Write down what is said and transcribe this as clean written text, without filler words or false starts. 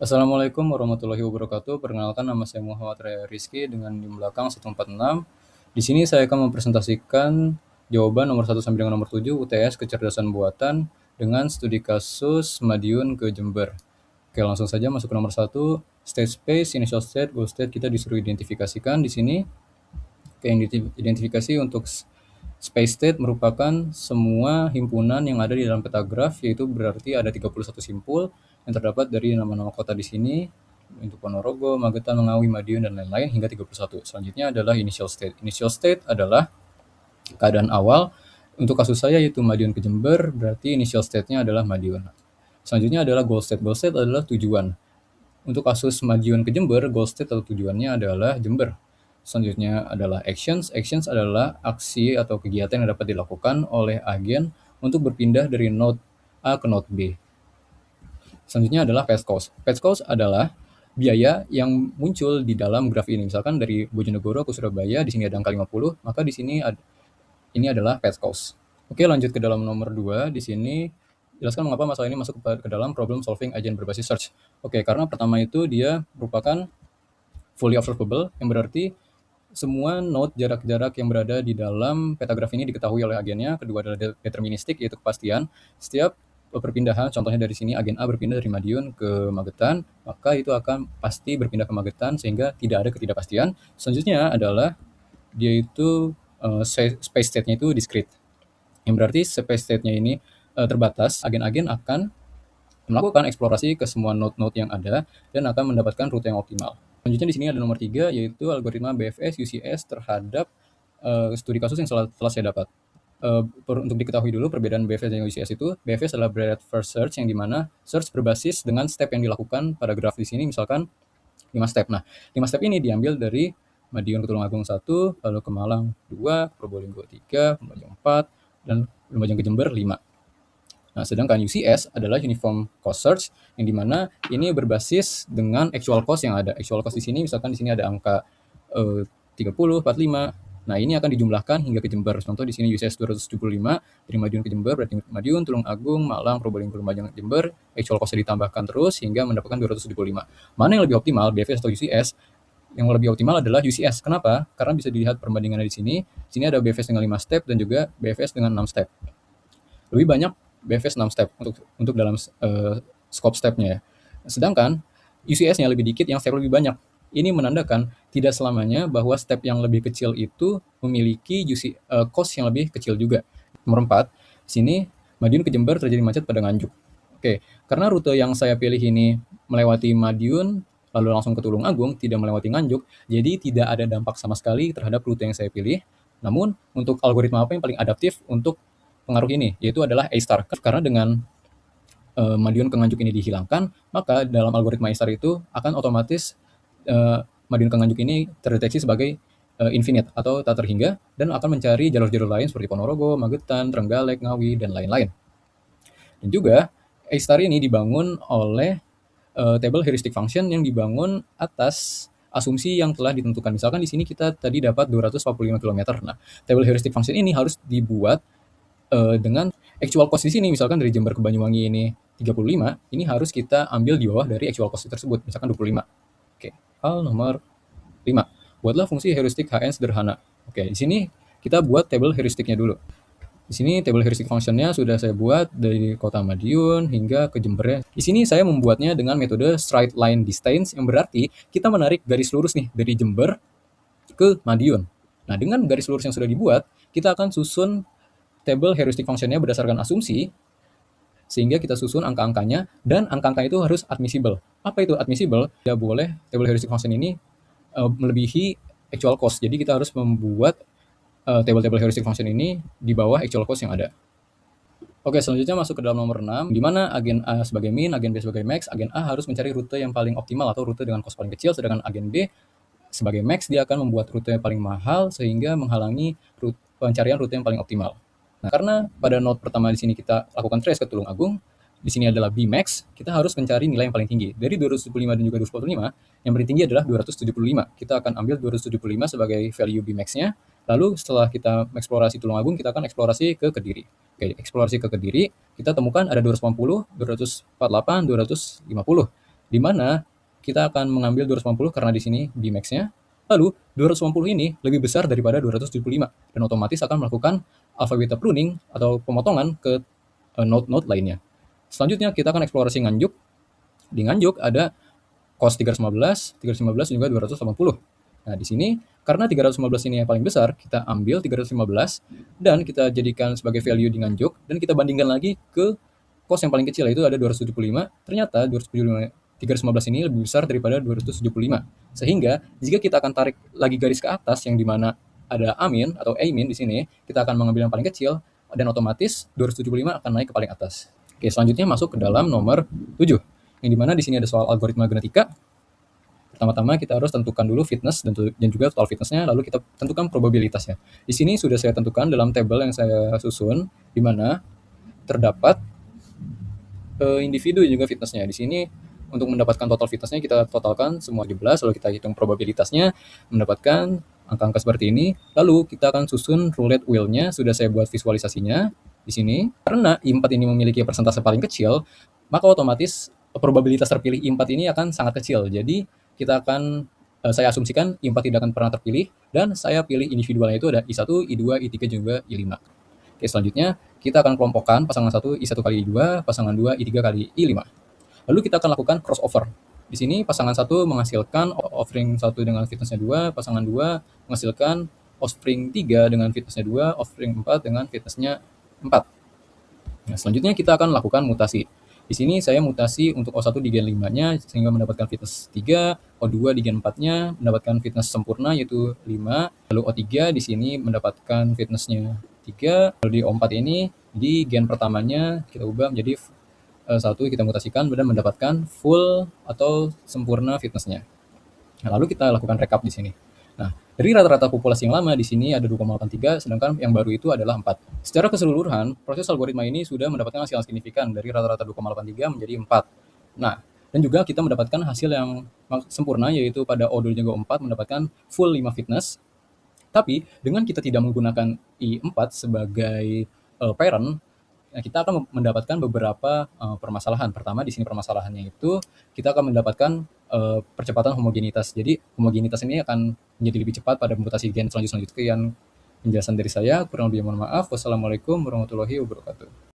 Assalamualaikum warahmatullahi wabarakatuh. Perkenalkan nama saya Muhammad Raya Rizky dengan NIM belakang 146. Di sini saya akan mempresentasikan jawaban nomor 1 sampai dengan nomor 7 UTS kecerdasan buatan dengan studi kasus Madiun ke Jember. Oke, langsung saja masuk ke nomor 1. State space, initial state, goal state kita disuruh identifikasikan di sini. Oke, identifikasi untuk space state merupakan semua himpunan yang ada di dalam peta graf, yaitu berarti ada 31 simpul yang terdapat dari nama-nama kota di sini untuk Ponorogo, Magetan, Mengawi, Madiun, dan lain-lain hingga 31. Selanjutnya adalah initial state. Initial state adalah keadaan awal. Untuk kasus saya yaitu Madiun ke Jember, berarti initial state-nya adalah Madiun. Selanjutnya adalah goal state. Goal state adalah tujuan. Untuk kasus Madiun ke Jember, goal state atau tujuannya adalah Jember. Selanjutnya adalah actions. Actions adalah aksi atau kegiatan yang dapat dilakukan oleh agen untuk berpindah dari node A ke node B. Selanjutnya adalah path cost. Path cost adalah biaya yang muncul di dalam graf ini. Misalkan dari Bojonegoro ke Surabaya, di sini ada angka 50, maka di sini ini adalah path cost. Oke, lanjut ke dalam nomor 2. Di sini jelaskan mengapa masalah ini masuk ke dalam problem solving agent berbasis search. Oke, karena pertama itu dia merupakan fully observable, yang berarti semua node jarak-jarak yang berada di dalam peta graf ini diketahui oleh agennya. Kedua adalah deterministik, yaitu kepastian. Setiap perpindahan, contohnya dari sini agen A berpindah dari Madiun ke Magetan, maka itu akan pasti berpindah ke Magetan sehingga tidak ada ketidakpastian. Selanjutnya adalah dia itu space state-nya itu discrete, yang berarti space state-nya ini terbatas. Agen-agen akan melakukan eksplorasi ke semua node-node yang ada dan akan mendapatkan rute yang optimal. Selanjutnya di sini ada nomor 3, yaitu algoritma BFS UCS terhadap studi kasus yang telah saya dapat. Untuk diketahui dulu perbedaan BFS dan UCS itu, BFS adalah breadth first search, yang dimana search berbasis dengan step yang dilakukan pada graf di sini, misalkan 5 step. Nah, 5 step ini diambil dari Madiun ke Tulungagung 1, lalu ke Malang 2, Probolinggo 3, Lumajang 4, dan Lumajang ke Jember 5. Nah, sedangkan UCS adalah Uniform Cost Search, yang dimana ini berbasis dengan actual cost yang ada. Actual cost di sini, misalkan di sini ada angka 30, 45. Nah, ini akan dijumlahkan hingga ke Jember. Contoh di sini UCS 275 dari Madiun ke Jember, berarti Madiun, Tulung Agung, Malang, Probolinggo, Lumajang, Jember. Actual cost-nya ditambahkan terus hingga mendapatkan 275. Mana yang lebih optimal, BFS atau UCS? Yang lebih optimal adalah UCS. Kenapa? Karena bisa dilihat perbandingannya di sini. Di sini ada BFS dengan 5 step dan juga BFS dengan 6 step. Lebih banyak BFS 6 step untuk dalam scope stepnya ya. Sedangkan UCS-nya lebih dikit, yang step lebih banyak. Ini menandakan tidak selamanya bahwa step yang lebih kecil itu memiliki cost yang lebih kecil juga. Nomor 4, sini Madiun ke Jember terjadi macet pada Nganjuk. Oke, karena rute yang saya pilih ini melewati Madiun lalu langsung ke Tulung Agung, tidak melewati Nganjuk, jadi tidak ada dampak sama sekali terhadap rute yang saya pilih. Namun, untuk algoritma apa yang paling adaptif untuk pengaruh ini, yaitu adalah A-star. Karena dengan Madiun ke Nganjuk ini dihilangkan, maka dalam algoritma A-star itu akan otomatis Madiun ke Nganjuk ini terdeteksi sebagai infinite atau tak terhingga, dan akan mencari jalur-jalur lain seperti Ponorogo, Magetan, Trenggalek, Ngawi, dan lain-lain. Dan juga A-star ini dibangun oleh table heuristic function yang dibangun atas asumsi yang telah ditentukan. Misalkan di sini kita tadi dapat 245 km. Nah, table heuristic function ini harus dibuat dengan actual cost di sini, misalkan dari Jember ke Banyuwangi ini 35, ini harus kita ambil di bawah dari actual cost tersebut, misalkan 25. Oke, hal nomor 5. Buatlah fungsi heuristik Hn sederhana. Oke, di sini kita buat table heuristiknya dulu. Di sini table heuristic functionnya sudah saya buat dari kota Madiun hingga ke Jember. Di sini saya membuatnya dengan metode straight line distance, yang berarti kita menarik garis lurus nih dari Jember ke Madiun. Nah, dengan garis lurus yang sudah dibuat, kita akan susun table heuristic functionnya berdasarkan asumsi, sehingga kita susun angka-angkanya, dan angka-angka itu harus admissible. Apa itu admissible? Tidak boleh table heuristic function ini melebihi actual cost. Jadi kita harus membuat table heuristic function ini di bawah actual cost yang ada. Oke, selanjutnya masuk ke dalam nomor 6, di mana agen A sebagai min, agen B sebagai max. Agen A harus mencari rute yang paling optimal atau rute dengan cost paling kecil, sedangkan agen B sebagai max dia akan membuat rute yang paling mahal sehingga menghalangi pencarian rute yang paling optimal. Nah, karena pada node pertama di sini kita lakukan trace ke Tulung Agung, di sini adalah Bmax, kita harus mencari nilai yang paling tinggi. Dari 275 dan juga 245, yang paling tinggi adalah 275. Kita akan ambil 275 sebagai value Bmax-nya, lalu setelah kita eksplorasi Tulung Agung, kita akan eksplorasi ke Kediri. Oke, eksplorasi ke Kediri, kita temukan ada 280, 248, 250. di mana kita akan mengambil 250 karena di sini Bmax-nya. Lalu 250 ini lebih besar daripada 275 dan otomatis akan melakukan alpha beta pruning atau pemotongan ke node-node lainnya. Selanjutnya kita akan eksplorasi nganjuk. Di nganjuk ada cos 315, 315 dan juga 280. Nah, di sini karena 315 ini yang paling besar, kita ambil 315 dan kita jadikan sebagai value di nganjuk dan kita bandingkan lagi ke cos yang paling kecil, yaitu ada 275. Ternyata 275 315 ini lebih besar daripada 275. Sehingga jika kita akan tarik lagi garis ke atas yang dimana ada amin atau amin di sini, kita akan mengambil yang paling kecil dan otomatis 275 akan naik ke paling atas. Oke, selanjutnya masuk ke dalam nomor 7. Yang dimana di sini ada soal algoritma genetika. Pertama-tama kita harus tentukan dulu fitness dan juga total fitnessnya, lalu kita tentukan probabilitasnya. Di sini sudah saya tentukan dalam tabel yang saya susun, di mana terdapat individu juga fitnessnya. Di sini untuk mendapatkan total fitnessnya kita totalkan semua 17, lalu kita hitung probabilitasnya, mendapatkan angka-angka seperti ini. Lalu kita akan susun roulette wheel-nya, sudah saya buat visualisasinya di sini. Karena I4 ini memiliki persentase paling kecil, maka otomatis probabilitas terpilih I4 ini akan sangat kecil. Jadi kita akan saya asumsikan I4 tidak akan pernah terpilih dan saya pilih individualnya itu ada I1, I2, I3 juga I5. Oke, selanjutnya kita akan kelompokkan pasangan 1 I1 kali I2, pasangan 2 I3 kali I5. Lalu kita akan lakukan crossover. Di sini pasangan 1 menghasilkan offspring 1 dengan fitnessnya 2, pasangan 2 menghasilkan offspring 3 dengan fitnessnya 2, offspring 4 dengan fitnessnya 4. Nah, selanjutnya kita akan lakukan mutasi. Di sini saya mutasi untuk O1 di gen 5-nya sehingga mendapatkan fitness 3, O2 di gen 4-nya mendapatkan fitness sempurna yaitu 5, lalu O3 di sini mendapatkan fitnessnya 3, lalu di O4 ini di gen pertamanya kita ubah menjadi 1, kita mutasikan dan mendapatkan full atau sempurna fitnessnya. Nah, lalu kita lakukan rekap di sini. Nah, dari rata-rata populasi yang lama di sini ada 2,83, sedangkan yang baru itu adalah 4. Secara keseluruhan, proses algoritma ini sudah mendapatkan hasil yang signifikan dari rata-rata 2,83 menjadi 4. Nah, dan juga kita mendapatkan hasil yang sempurna, yaitu pada O2 dan juga O4 mendapatkan full 5 fitness. Tapi, dengan kita tidak menggunakan I4 sebagai parent, kita akan mendapatkan beberapa permasalahan. Pertama, di sini permasalahannya itu kita akan mendapatkan percepatan homogenitas. Jadi homogenitas ini akan menjadi lebih cepat pada mutasi gen selanjutnya. Sekian penjelasan dari saya. Kurang lebih mohon maaf. Wassalamualaikum warahmatullahi wabarakatuh.